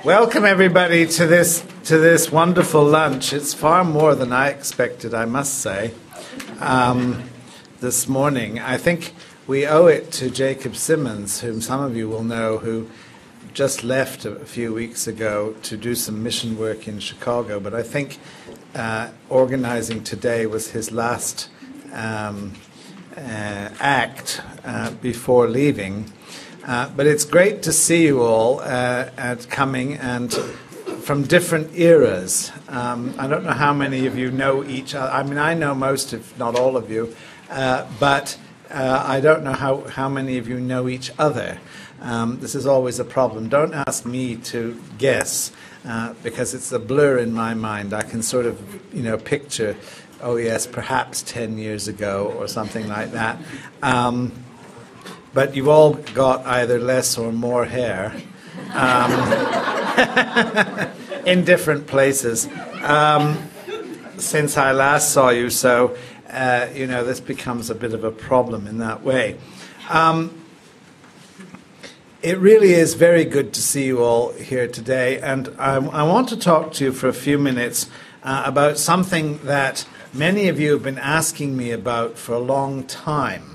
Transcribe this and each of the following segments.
Welcome everybody to this wonderful lunch. It's far more than I expected, I must say. This morning, I think we owe it to Jacob Simmons, whom some of you will know, who just left a few weeks ago to do some mission work in Chicago. But I think organizing today was his last act before leaving. But it's great to see you all coming and from different eras. I don't know how many of you know each other. I mean, I know most, if not all of you, but I don't know how many of you know each other. This is always a problem. Don't ask me to guess, because it's a blur in my mind. I can sort of, picture, oh yes, perhaps 10 years ago or something like that. But you've all got either less or more hair in different places since I last saw you. So, this becomes a bit of a problem in that way. It really is very good to see you all here today. And I want to talk to you for a few minutes about something that many of you have been asking me about for a long time.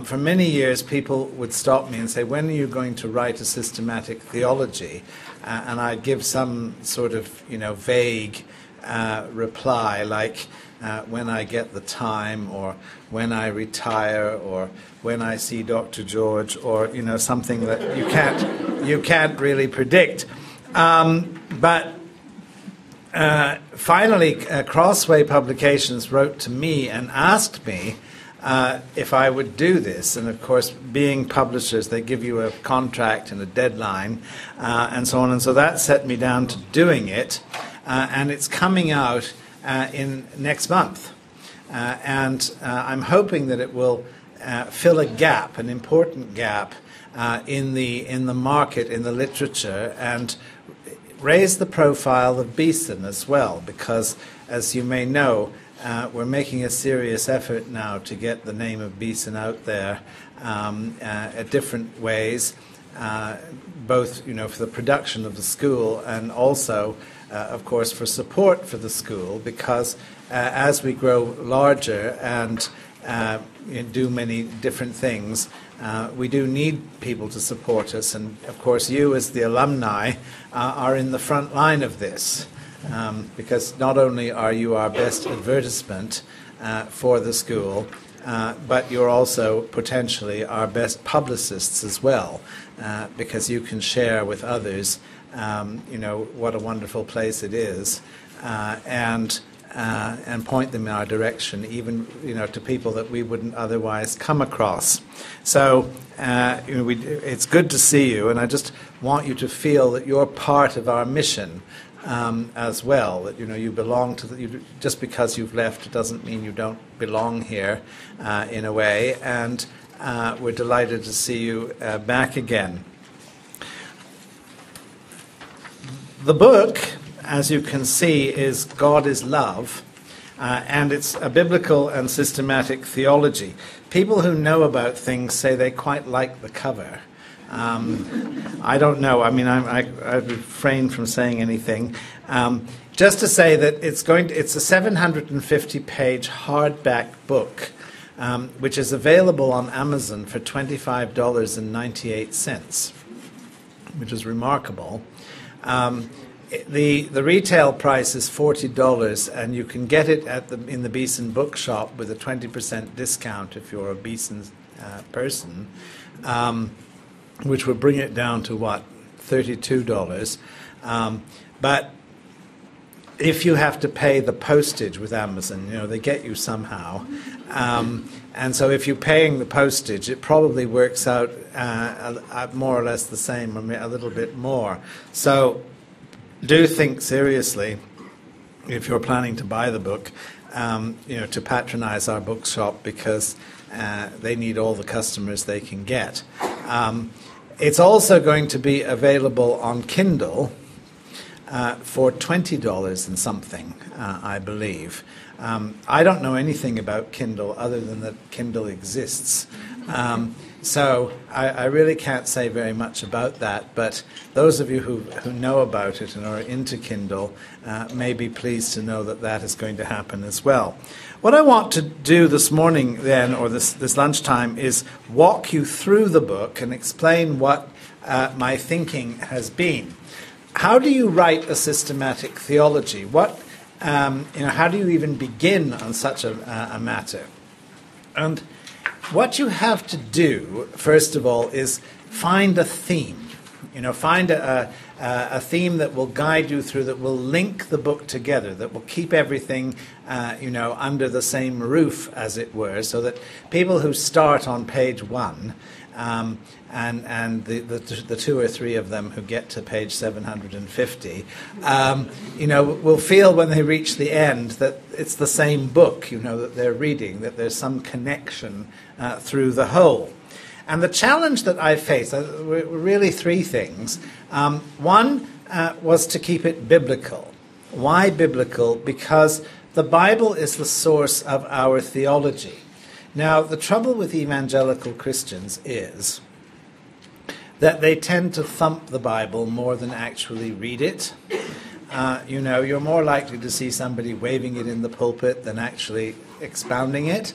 For many years, people would stop me and say, when are you going to write a systematic theology? And I'd give some sort of, vague reply, like when I get the time, or when I retire, or when I see Dr. George, or, something that you can't really predict. But finally, Crossway Publications wrote to me and asked me if I would do this. And of course, being publishers, they give you a contract and a deadline and so on. And so that set me down to doing it. And it's coming out in next month. And I'm hoping that it will fill a gap, an important gap in the market, in the literature, and raise the profile of Beeson as well. Because, as you may know, we're making a serious effort now to get the name of Beeson out there at different ways, both for the production of the school and also, of course, for support for the school, because as we grow larger and do many different things, we do need people to support us. And of course, you as the alumni are in the front line of this. Because not only are you our best advertisement for the school, but you're also potentially our best publicists as well, because you can share with others, what a wonderful place it is, and point them in our direction, even to people that we wouldn't otherwise come across. So it's good to see you, and I just want you to feel that you're part of our mission. As well, that you belong to just because you've left, it doesn't mean you don't belong here in a way, and we're delighted to see you back again. The book, as you can see, is God is Love, and it's a biblical and systematic theology. People who know about things say they quite like the cover. I don't know. I mean, I refrain from saying anything. Just to say that it's a 750-page hardback book, which is available on Amazon for $25.98, which is remarkable. The retail price is $40, and you can get it in the Beeson bookshop with a 20% discount if you're a Beeson person. Which would bring it down to, $32. But if you have to pay the postage with Amazon, they get you somehow. And so if you're paying the postage, it probably works out more or less the same, or a little bit more. So do think seriously, if you're planning to buy the book, to patronize our bookshop, because they need all the customers they can get. It's also going to be available on Kindle for $20 and something, I believe. I don't know anything about Kindle other than that Kindle exists. So I really can't say very much about that, but those of you who know about it and are into Kindle may be pleased to know that that is going to happen as well. What I want to do this morning then, or this lunchtime, is walk you through the book and explain what my thinking has been. How do you write a systematic theology? How do you even begin on such a matter? And what you have to do, first of all, is find a theme. Find a theme that will guide you through, that will link the book together, that will keep everything, under the same roof, as it were, so that people who start on page 1, and the 2 or 3 of them who get to page 750, will feel when they reach the end that it's the same book, that they're reading, that there's some connection through the whole. And the challenge that I faced were really 3 things. One was to keep it biblical. Why biblical? Because the Bible is the source of our theology. Now, the trouble with evangelical Christians is that they tend to thump the Bible more than actually read it. You're more likely to see somebody waving it in the pulpit than actually expounding it.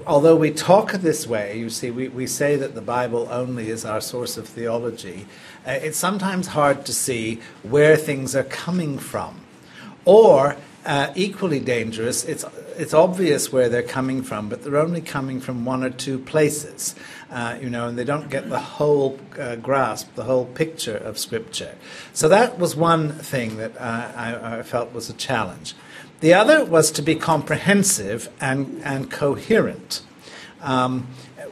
Although we talk this way, you see, we say that the Bible only is our source of theology, it's sometimes hard to see where things are coming from. Or, equally dangerous, it's obvious where they're coming from, but they're only coming from 1 or 2 places, and they don't get the whole grasp, the whole picture of Scripture. So that was one thing that I felt was a challenge. The other was to be comprehensive and coherent,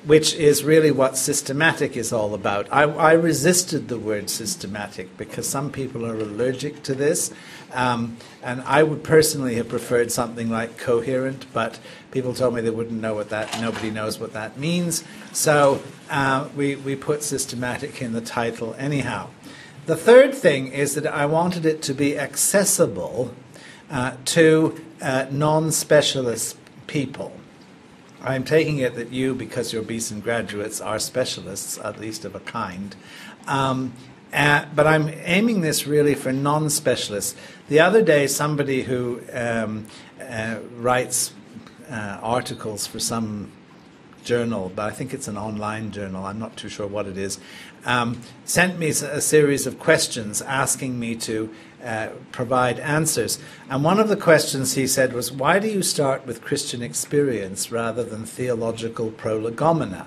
which is really what systematic is all about. I resisted the word systematic because some people are allergic to this, and I would personally have preferred something like coherent, but people told me they wouldn't know nobody knows what that means, so we put systematic in the title anyhow. The third thing is that I wanted it to be accessible to non-specialist people. I'm taking it that you, because you're Beeson graduates, are specialists, at least of a kind. But I'm aiming this really for non-specialists. The other day, somebody who writes articles for some journal, but I think it's an online journal, I'm not too sure what it is, sent me a series of questions asking me to provide answers. And one of the questions he said was, why do you start with Christian experience rather than theological prolegomena?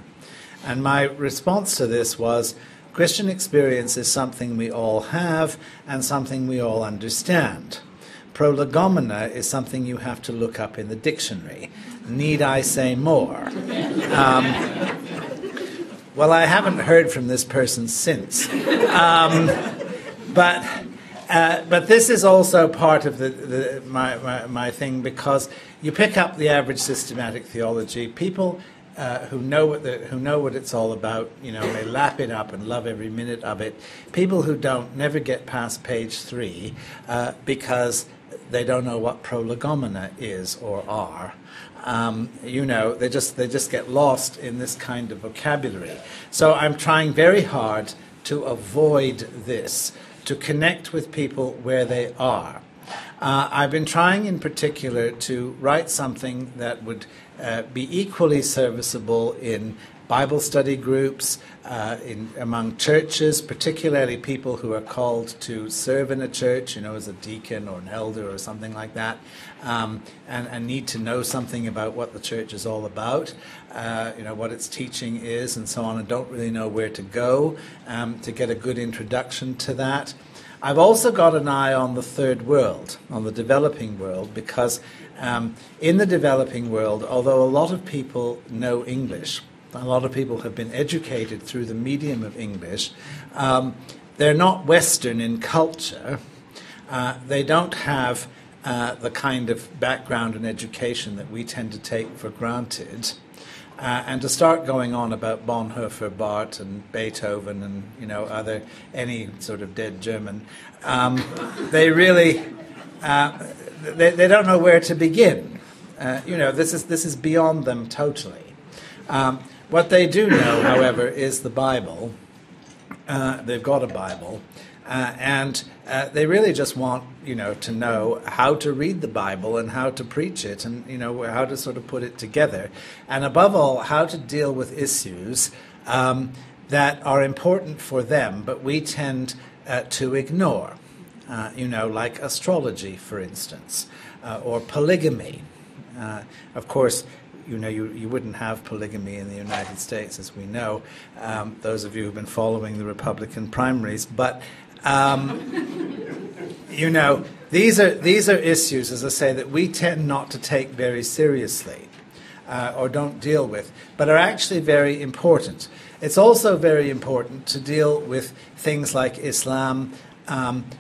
And my response to this was, Christian experience is something we all have and something we all understand. Prolegomena is something you have to look up in the dictionary. Need I say more? Well, I haven't heard from this person since. But this is also part of my thing, because you pick up the average systematic theology, people who know what it's all about, they lap it up and love every minute of it. People who don't never get past page 3 because they don't know what prolegomena is or are. They just get lost in this kind of vocabulary. So I'm trying very hard to avoid this, to connect with people where they are. I've been trying in particular to write something that would be equally serviceable in Bible study groups, among churches, particularly people who are called to serve in a church, as a deacon or an elder or something like that, and need to know something about what the church is all about, what its teaching is and so on, and don't really know where to go to get a good introduction to that. I've also got an eye on the third world, on the developing world, because in the developing world, although a lot of people know English, a lot of people have been educated through the medium of English, they're not Western in culture. They don't have the kind of background and education that we tend to take for granted. And to start going on about Bonhoeffer, Barth, and Beethoven, and any sort of dead German, they really they don't know where to begin. This is beyond them totally. What they do know, however, is the Bible. They've got a Bible, and they really just want, to know how to read the Bible and how to preach it, and how to sort of put it together, and above all, how to deal with issues that are important for them, but we tend to ignore. Like astrology, for instance, or polygamy. Of course, you wouldn't have polygamy in the United States, as we know, those of you who've been following the Republican primaries. But, these are issues, as I say, that we tend not to take very seriously or don't deal with, but are actually very important. It's also very important to deal with things like Islam,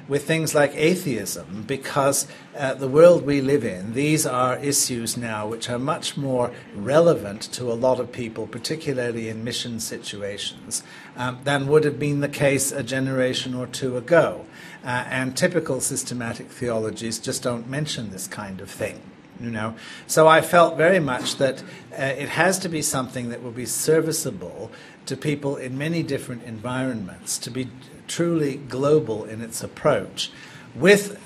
with things like atheism, because the world we live in, these are issues now which are much more relevant to a lot of people, particularly in mission situations, than would have been the case a generation or two ago. And typical systematic theologies just don't mention this kind of thing. So I felt very much that it has to be something that will be serviceable to people in many different environments, to be truly global in its approach, with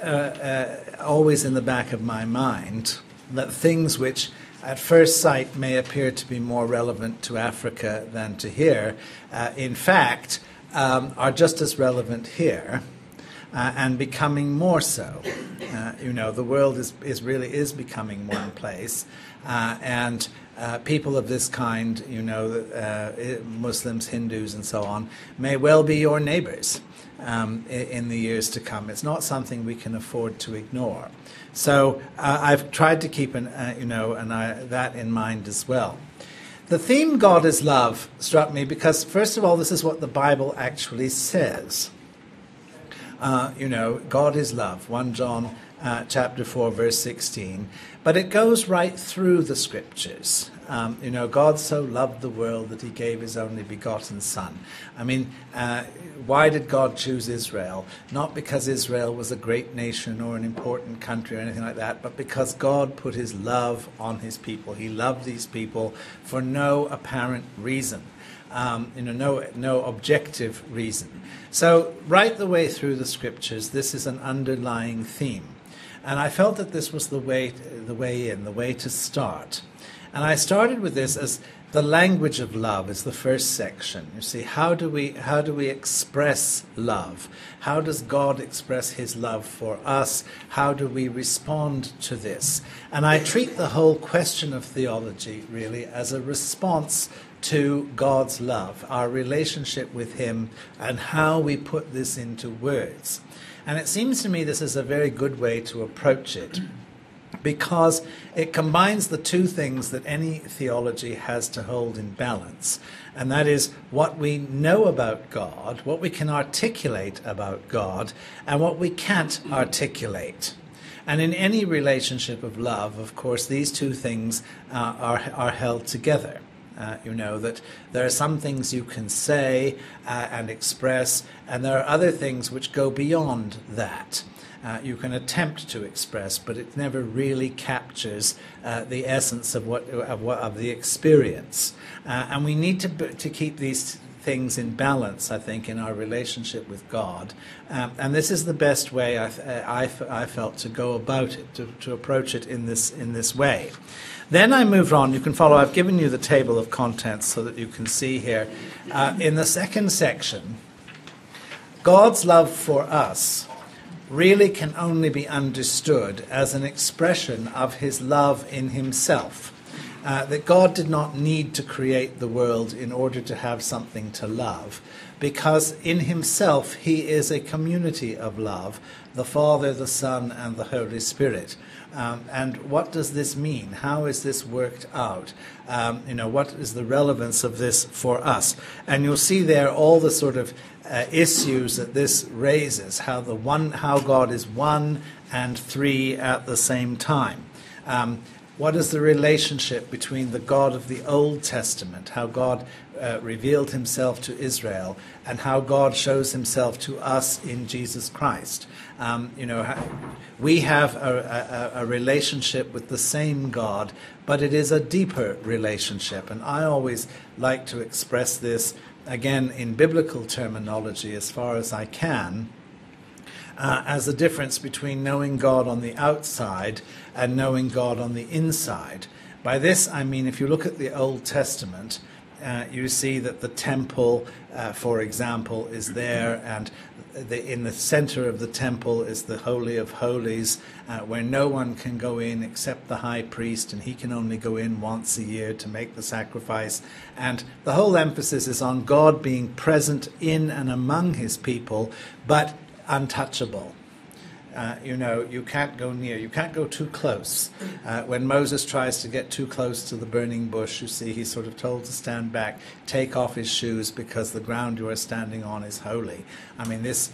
always in the back of my mind that things which at first sight may appear to be more relevant to Africa than to here, in fact, are just as relevant here. And becoming more so. The world is really becoming one place, and people of this kind, Muslims, Hindus, and so on, may well be your neighbors in the years to come. It's not something we can afford to ignore. So I've tried to keep that in mind as well. The theme "God is love" struck me because, first of all, this is what the Bible actually says. God is love, 1 John chapter 4, verse 16. But it goes right through the scriptures. God so loved the world that he gave his only begotten Son. Why did God choose Israel? Not because Israel was a great nation or an important country or anything like that, but because God put his love on his people. He loved these people for no apparent reason. No objective reason. So right the way through the scriptures, this is an underlying theme. And I felt that this was the way to start. And I started with this as the language of love is the first section. You see, how do we express love? How does God express his love for us? How do we respond to this? And I treat the whole question of theology really as a response to God's love, our relationship with him, and how we put this into words. And it seems to me this is a very good way to approach it, because it combines the two things that any theology has to hold in balance, and that is what we know about God, what we can articulate about God, and what we can't articulate. And in any relationship of love, of course, these two things are held together. That there are some things you can say and express, and there are other things which go beyond that. You can attempt to express, but it never really captures the essence of the experience. And we need to keep these things in balance, I think, in our relationship with God. And this is the best way I felt to go about it, to approach it in this way. Then I moved on. You can follow. I've given you the table of contents so that you can see here. In the second section, God's love for us really can only be understood as an expression of his love in himself. That God did not need to create the world in order to have something to love, because in himself he is a community of love, the Father, the Son, and the Holy Spirit. And what does this mean? How is this worked out? What is the relevance of this for us? And you'll see there all the sort of issues that this raises, how God is one and three at the same time. what is the relationship between the God of the Old Testament, how God revealed himself to Israel, and how God shows himself to us in Jesus Christ. We have a relationship with the same God, but it is a deeper relationship. And I always like to express this, again, in biblical terminology as far as I can, as the difference between knowing God on the outside and knowing God on the inside. By this, I mean, if you look at the Old Testament, you see that the temple, for example, is there, and in the center of the temple is the Holy of Holies, where no one can go in except the high priest, and he can only go in once a year to make the sacrifice. And the whole emphasis is on God being present in and among his people, but untouchable. You can't go near, you can't go too close. When Moses tries to get too close to the burning bush, you see, he's sort of told to stand back, take off his shoes, because the ground you are standing on is holy. I mean, this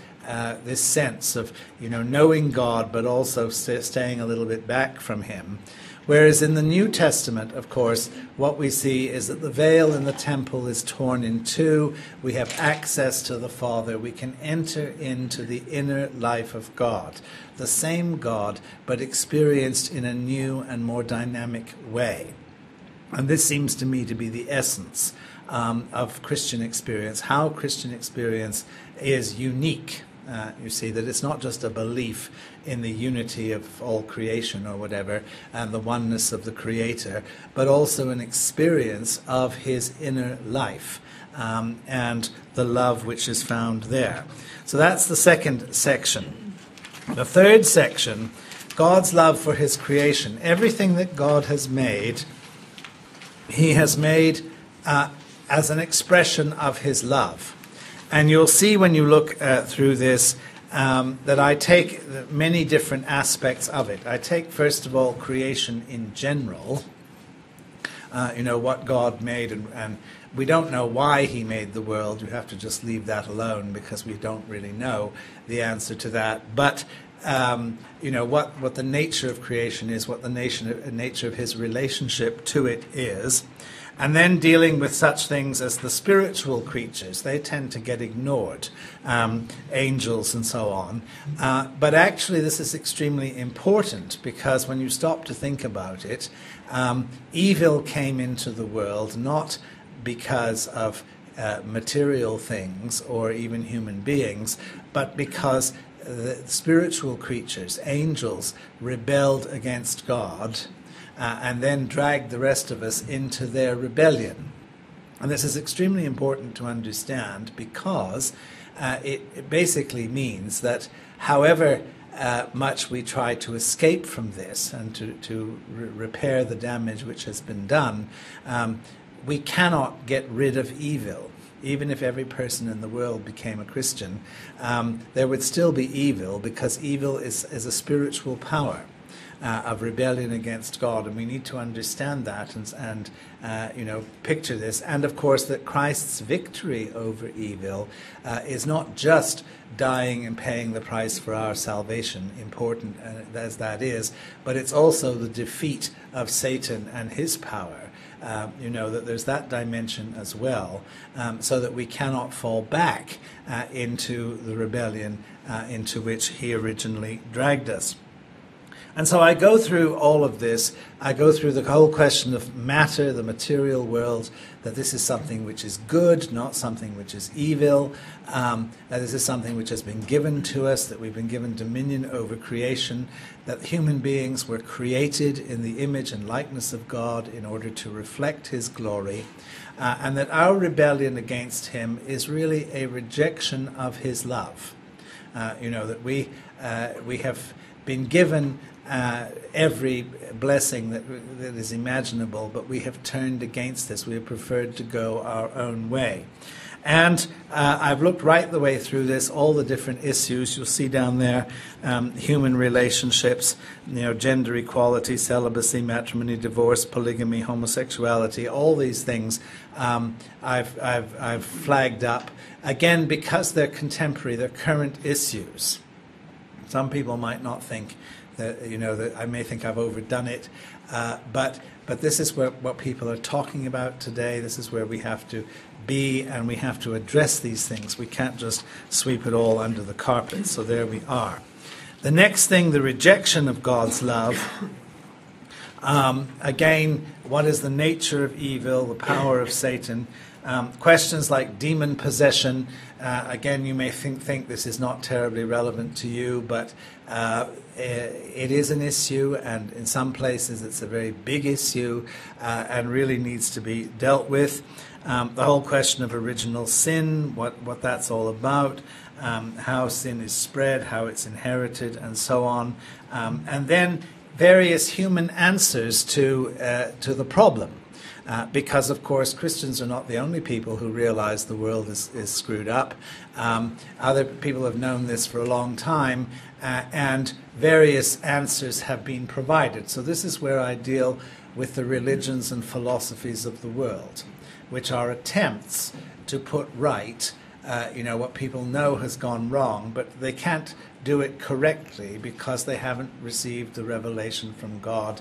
sense of, knowing God, but also staying a little bit back from him. Whereas in the New Testament, of course, what we see is that the veil in the temple is torn in two. We have access to the Father. We can enter into the inner life of God. The same God, but experienced in a new and more dynamic way. And this seems to me to be the essence of Christian experience, how Christian experience is unique. You see, that it's not just a belief in the unity of all creation or whatever, and the oneness of the Creator, but also an experience of his inner life and the love which is found there. So that's the second section. The third section, God's love for his creation. Everything that God has made, he has made as an expression of his love. And you'll see when you look through this that I take many different aspects of it. I take, first of all, creation in general, what God made, and we don't know why he made the world. You have to just leave that alone, because we don't really know the answer to that. But, what the nature of creation is, what the nature of his relationship to it is. And then dealing with such things as the spiritual creatures. They tend to get ignored, angels and so on. But actually this is extremely important, because when you stop to think about it, evil came into the world not because of material things or even human beings, but because the spiritual creatures, angels, rebelled against God, and then dragged the rest of us into their rebellion. And this is extremely important to understand, because it basically means that however much we try to escape from this and to repair the damage which has been done, we cannot get rid of evil. Even if every person in the world became a Christian, there would still be evil, because evil is a spiritual power of rebellion against God, and we need to understand that and picture this. And of course that Christ's victory over evil is not just dying and paying the price for our salvation, important as that is, but it's also the defeat of Satan and his power. That there's that dimension as well, so that we cannot fall back into the rebellion into which he originally dragged us. And so I go through all of this. I go through the whole question of matter, the material world, that this is something which is good, not something which is evil, that this is something which has been given to us, that we've been given dominion over creation, that human beings were created in the image and likeness of God in order to reflect his glory, and that our rebellion against him is really a rejection of his love. That we have been given every blessing that is imaginable, but we have turned against this. We have preferred to go our own way. And I've looked right the way through this, all the different issues. You'll see down there human relationships, gender equality, celibacy, matrimony, divorce, polygamy, homosexuality, all these things I've flagged up. Again, because they're contemporary, they're current issues. Some people might not think that I may think I've overdone it, but this is what people are talking about today. This is where we have to be, and we have to address these things. We can't just sweep it all under the carpet. So there we are. The next thing, the rejection of God's love. Again, what is the nature of evil, the power of Satan? Questions like demon possession. Again, you may think this is not terribly relevant to you, but it is an issue, and in some places it's a very big issue and really needs to be dealt with. The whole question of original sin, what that's all about, how sin is spread, how it's inherited, and so on. And then various human answers to the problem. Because, of course, Christians are not the only people who realize the world is screwed up. Other people have known this for a long time, and various answers have been provided. So this is where I deal with the religions and philosophies of the world, which are attempts to put right what people know has gone wrong, but they can't do it correctly because they haven't received the revelation from God,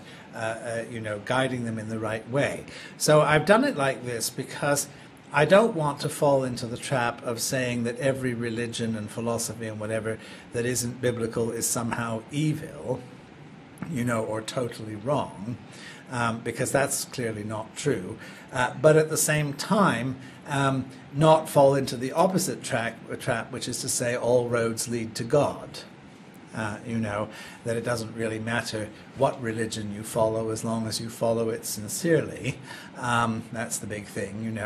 guiding them in the right way. So I've done it like this because I don't want to fall into the trap of saying that every religion and philosophy and whatever that isn't biblical is somehow evil, or totally wrong, because that's clearly not true. But at the same time, not fall into the opposite trap, which is to say all roads lead to God. That it doesn't really matter what religion you follow as long as you follow it sincerely. That's the big thing,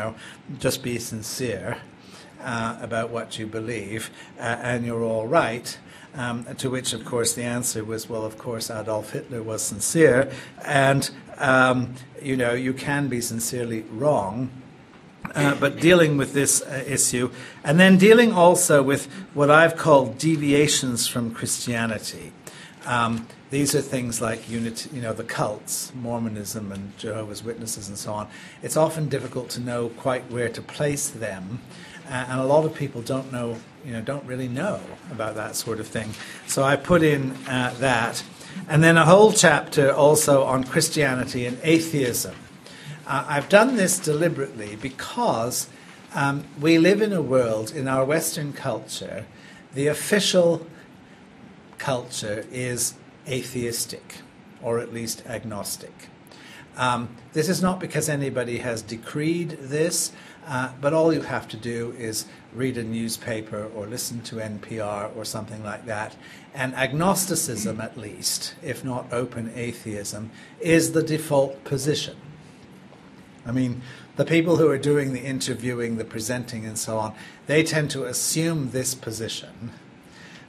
Just be sincere about what you believe, and you're all right. To which, of course, the answer was, well, of course, Adolf Hitler was sincere, and, you can be sincerely wrong. But dealing with this issue, and then dealing also with what I've called deviations from Christianity. These are things like unity, the cults, Mormonism and Jehovah's Witnesses and so on. It's often difficult to know quite where to place them, and a lot of people don't really know about that sort of thing. So I put in that, and then a whole chapter also on Christianity and atheism. I've done this deliberately because we live in a world, in our Western culture, the official culture is atheistic, or at least agnostic. This is not because anybody has decreed this, but all you have to do is read a newspaper or listen to NPR or something like that. And agnosticism, at least, if not open atheism, is the default position. I mean, the people who are doing the interviewing, the presenting, and so on, they tend to assume this position,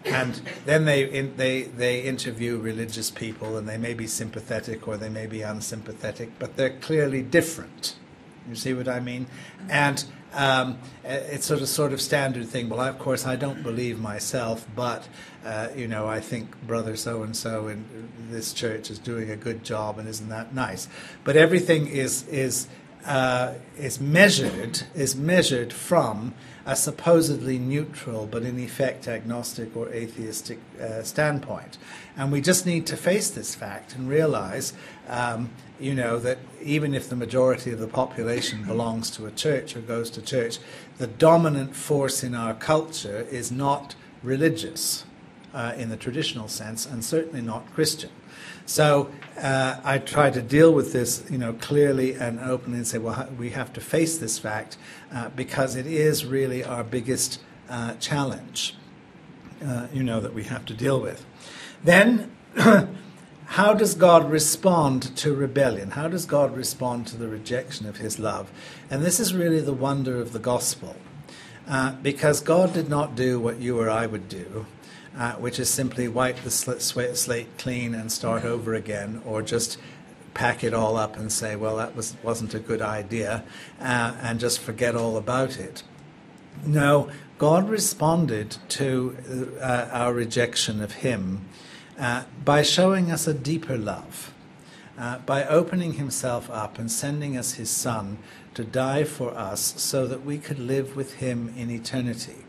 and then they interview religious people, and they may be sympathetic or they may be unsympathetic, but they're clearly different. You see what I mean? And it's sort of standard thing. Well, of course, I don't believe myself, but I think brother so and so in this church is doing a good job, and isn't that nice? But everything is measured from a supposedly neutral but in effect agnostic or atheistic standpoint. And we just need to face this fact and realize that even if the majority of the population belongs to a church or goes to church, the dominant force in our culture is not religious in the traditional sense, and certainly not Christian. So I try to deal with this, clearly and openly, and say, well, we have to face this fact because it is really our biggest challenge, that we have to deal with. Then, how does God respond to rebellion? How does God respond to the rejection of his love? And this is really the wonder of the gospel, because God did not do what you or I would do, which is simply wipe the slate clean and start over again, or just pack it all up and say, well, that wasn't a good idea, and just forget all about it. No, God responded to our rejection of him by showing us a deeper love, by opening himself up and sending us his Son to die for us so that we could live with him in eternity.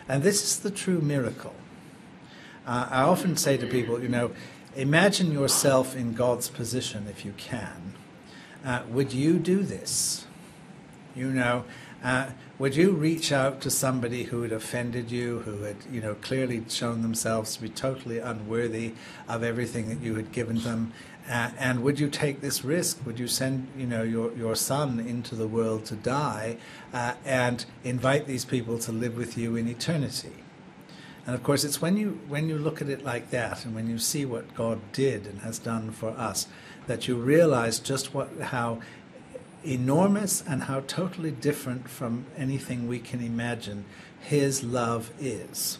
And this is the true miracle. I often say to people, imagine yourself in God's position if you can. Would you do this? Would you reach out to somebody who had offended you, who had, clearly shown themselves to be totally unworthy of everything that you had given them? And would you take this risk? Would you send, your son into the world to die and invite these people to live with you in eternity? And of course, it's when you look at it like that, and when you see what God did and has done for us, that you realize just how enormous and how totally different from anything we can imagine his love is.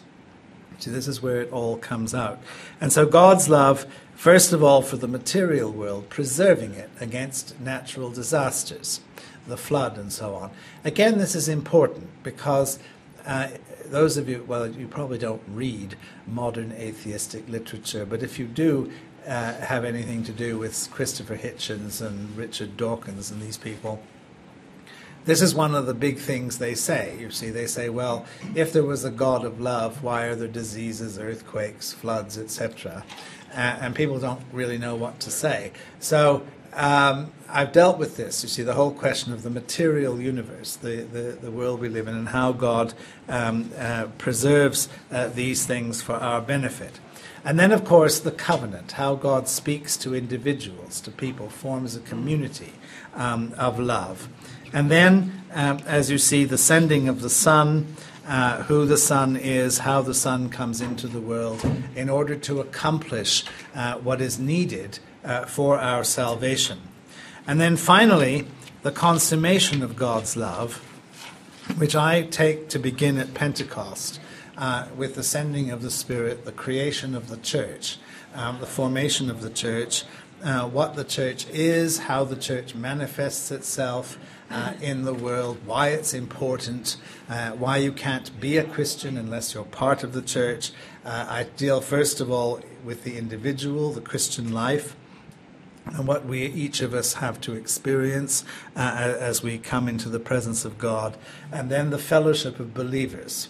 See, this is where it all comes out. And so God's love, first of all, for the material world, preserving it against natural disasters, the flood and so on. Again, this is important because those of you, well, you probably don't read modern atheistic literature, but if you do have anything to do with Christopher Hitchens and Richard Dawkins and these people, this is one of the big things they say. You see, they say, well, if there was a God of love, why are there diseases, earthquakes, floods, etc.? And people don't really know what to say. So I've dealt with this, you see, the whole question of the material universe, the world we live in, and how God preserves these things for our benefit. And then, of course, the covenant, how God speaks to individuals, to people, forms a community of love. And then, as you see, the sending of the Son, who the Son is, how the Son comes into the world in order to accomplish what is needed for our salvation. And then finally, the consummation of God's love, which I take to begin at Pentecost, with the sending of the Spirit, the creation of the church, the formation of the church, what the church is, how the church manifests itself in the world, why it's important, why you can't be a Christian unless you're part of the church. I deal first of all with the individual, the Christian life, and what each of us have to experience as we come into the presence of God, and then the fellowship of believers,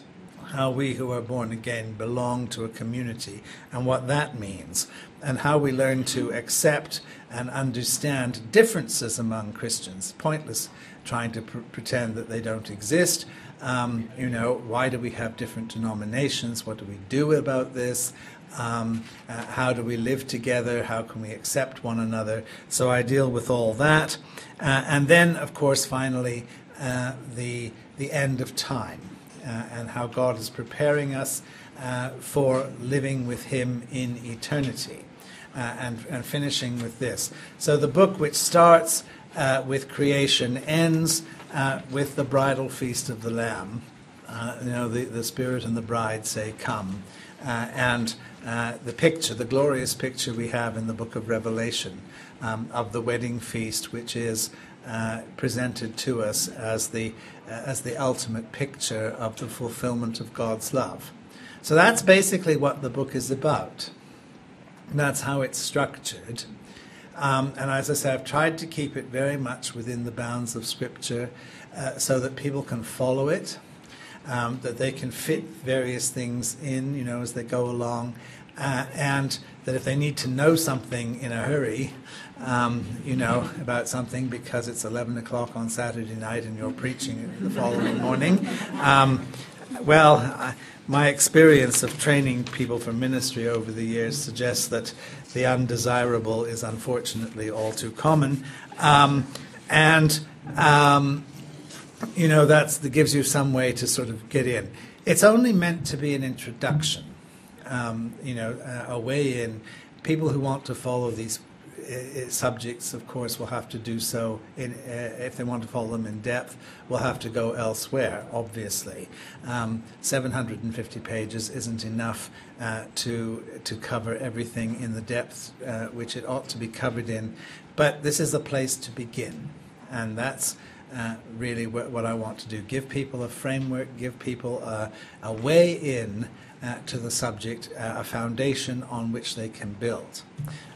how we who are born again belong to a community and what that means, and how we learn to accept and understand differences among Christians. Pointless trying to pretend that they don't exist. Why do we have different denominations? What do we do about this? How do we live together? How can we accept one another? So I deal with all that. And then, of course, finally, the end of time. And how God is preparing us for living with him in eternity, and finishing with this. So the book, which starts with creation, ends with the bridal feast of the Lamb. The Spirit and the bride say, come. And the picture, the glorious picture we have in the book of Revelation of the wedding feast, which is presented to us as the ultimate picture of the fulfillment of God's love. So that's basically what the book is about. That's how it's structured. And as I say, I've tried to keep it very much within the bounds of Scripture so that people can follow it, that they can fit various things in, as they go along, and that if they need to know something in a hurry, about something because it's 11 o'clock on Saturday night and you're preaching the following morning. My experience of training people for ministry over the years suggests that the undesirable is unfortunately all too common. That gives you some way to sort of get in. It's only meant to be an introduction, a way in. People who want to follow these subjects, of course, will have to do so. If they want to follow them in depth, will have to go elsewhere, obviously. 750 pages isn't enough to cover everything in the depth which it ought to be covered in. But this is a place to begin, and that's really what I want to do. Give people a framework, give people a way in to the subject, a foundation on which they can build.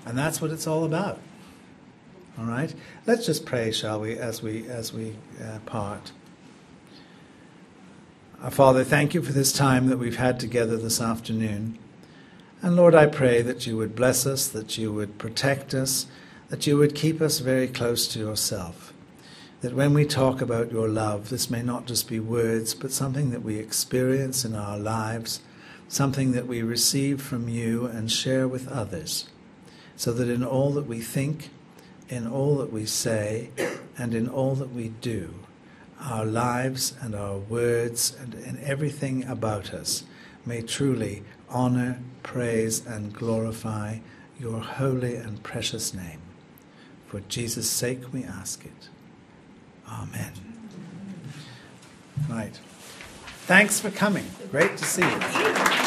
And that's what it's all about. All right? Let's just pray, shall we, as we part. Our Father, thank you for this time that we've had together this afternoon. And Lord, I pray that you would bless us, that you would protect us, that you would keep us very close to yourself. That when we talk about your love, this may not just be words, but something that we experience in our lives, something that we receive from you and share with others, so that in all that we think, in all that we say, and in all that we do, our lives and our words and in everything about us may truly honor, praise, and glorify your holy and precious name. For Jesus' sake we ask it. Amen. Right. Thanks for coming. Great to see you.